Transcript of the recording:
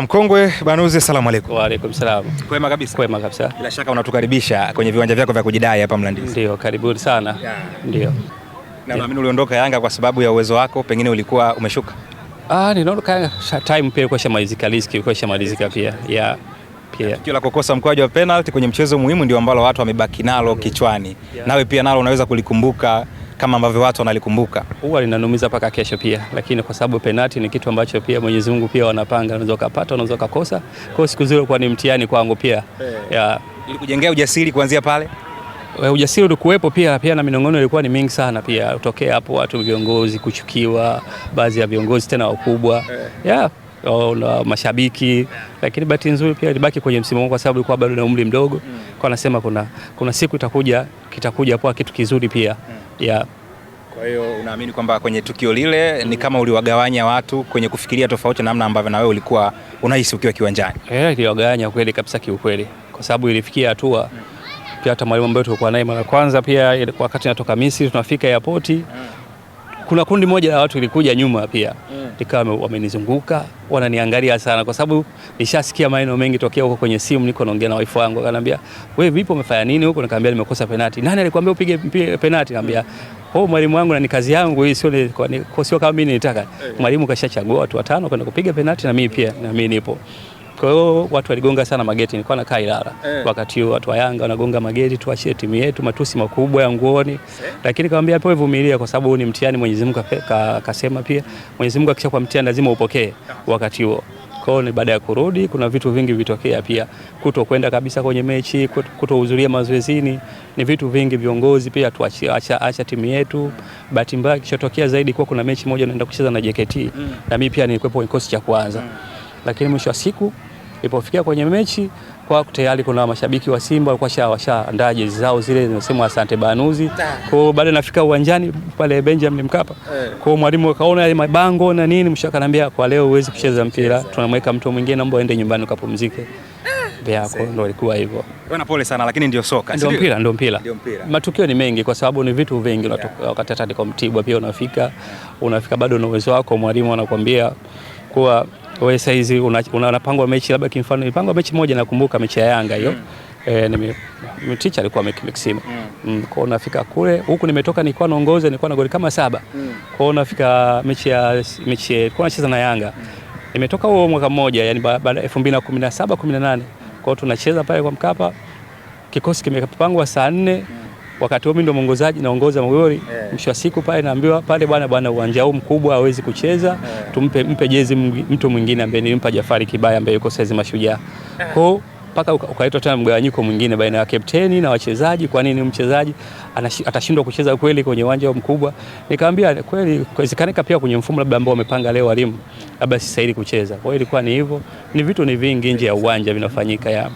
Mkongwe Banuzi, asalamu alaykum. Wa alaykum salaam. Kwema kabisa. Kwema kabisa. Bila shaka unatukaribisha kwenye viwanja vyako vya kujidai hapa Mlandizi. Ndio, karibuni sana. Ndio. Na naamini uliondoka Yanga kwa sababu ya uwezo wako, pengine ulikuwa umeshuka. Ninaondoka time pia kwa shamalizika riziki, kwa shamalizika pia. Pia. Tukio la kukosa mkwaju wa penalty kwenye mchezo muhimu ndio ambalo watu wamebaki nalo kichwani. Nawe pia nalo unaweza kulikumbuka kama ambavyo watu wanalikumbuka. Huwa linanumiza mpaka kesho pia, lakini kwa sababu penalty ni kitu ambacho pia Mwenyezi Mungu pia wanapanga, unaweza kupata, unaweza kukosa. Kwa hiyo siku zile kwa ni mtihani kwangu pia. Ili kujengea ujasiri kuanzia pale. Ujasiri ulikuwepo pia na minong'ono ilikuwa ni mingi sana pia. Utokea hapo watu viongozi kuchukiwa, baadhi ya viongozi tena wakubwa. Na mashabiki, lakini bahati nzuri pia ilibaki kwenye msimu wangu kwa sababu ilikuwa bado na umri mdogo. Kwa nasema kuna siku kitakuja kwa kitu kizuri pia. Kwa hiyo unaamini kwamba kwenye tukio lile ni kama uliwagawanya watu kwenye kufikiria tofauti na namna ambavyo na wewe ulikuwa unahisi ukiwa kiwanjani? Iliwagawanya kweli kabisa kiukweli. Kwa sababu ilifikia hatua pia hata mwalimu ambaye tulikuwa naye mara kwanza pia wakati natoka Misri tunafika airport. Kuna kundi moja la watu ilikuja nyuma pia. Ikawa wamenizunguka, wananiangalia sana kwa sababu nishasikia maneno mengi tokea huko kwenye simu, niko naongea na wife wangu, akaniambia, "Wewe vipi umefanya nini huko?" Nikamwambia nimekosa penalty. "Nani alikwambia upige penalty?" Nikamwambia, mwalimu wangu na ni kazi yangu hii, sio kama mimi nilitaka. Mwalimu kashachagua watu watano kwenda kupiga penalty na mimi pia na mimi nipo. Kwa hiyo watu waligonga sana mageti, nilikuwa nakaa Ilala. Wakati huo watu wa Yanga wanagonga mageti, tuachie timu yetu, matusi makubwa ya nguoni. Lakini nikamwambia hapo vumilia kwa sababu ni mtihani Mwenyezi Mungu akasema pia Mwenyezi Mungu akishakuwa mtihani lazima upokee wakati huo. Kwa hiyo baada ya kurudi kuna vitu vingi vitokea pia, kutokwenda kabisa kwenye mechi, kutohudhuria mazoezini, ni vitu vingi. Viongozi pia acha timu yetu. Bahati mbaya kilichotokea zaidi kwa kuna mechi moja naenda kucheza na JKT na mimi pia nilikuwa kwenye kikosi cha kwanza. Lakini mwisho wa siku ilipofikia kwenye mechi kwa tayari kuna mashabiki wa Simba walikuwa washaandaa jezi zao zile zinasema asante Banuzi. Kwa hiyo baada nafika uwanjani pale Benjamin Mkapa. Kwa hiyo mwalimu akaona yale mabango na nini, mshaka anambia kwa leo huwezi kucheza mpira, tunamweka mtu mwingine, naomba aende nyumbani ukapumzike. Ndio ilikuwa hivyo. Bwana pole sana, lakini ndio soka. Ndio mpira. Matukio ni mengi kwa sababu ni vitu vingi. Wakati hata niko Mtibwa pia unafika bado na uwezo wako, mwalimu anakuambia kuwa wewe saizi unapangwa mechi, labda kimfano nilipangwa mechi moja, nakumbuka mechi ya Yanga hiyo. Teacher alikuwa Maximo. Kwa hiyo nafika kule, huku nimetoka nilikuwa naongoza, nilikuwa na goli kama 7. Kwa hiyo nafika mechi kwa nacheza na Yanga. Nimetoka huo mwaka mmoja, yani baada ya 2017 18. Kwa hiyo tunacheza pale kwa Mkapa. Kikosi kimepangwa saa 4. Wakati huo mimi ndo mwongozaji naongoza magoli. Mwisho wa siku pale naambiwa pale bwana uwanja huu mkubwa hawezi kucheza, mpe jezi mtu mwingine ambaye nilimpa Jafari Kibaya ambaye yuko saizi Mashujaa. Kwa hiyo mpaka ukaitwa tena mgawanyiko mwingine baina ya kapteni na wachezaji. Kwa nini mchezaji atashindwa kucheza kweli kwenye uwanja mkubwa? Nikamwambia kweli kuwezekanika pia kwenye mfumo labda ambao wamepanga leo walimu labda si sahihi kucheza. Kwa hiyo ilikuwa ni hivyo. Ni vitu ni vingi nje ya uwanja vinafanyika .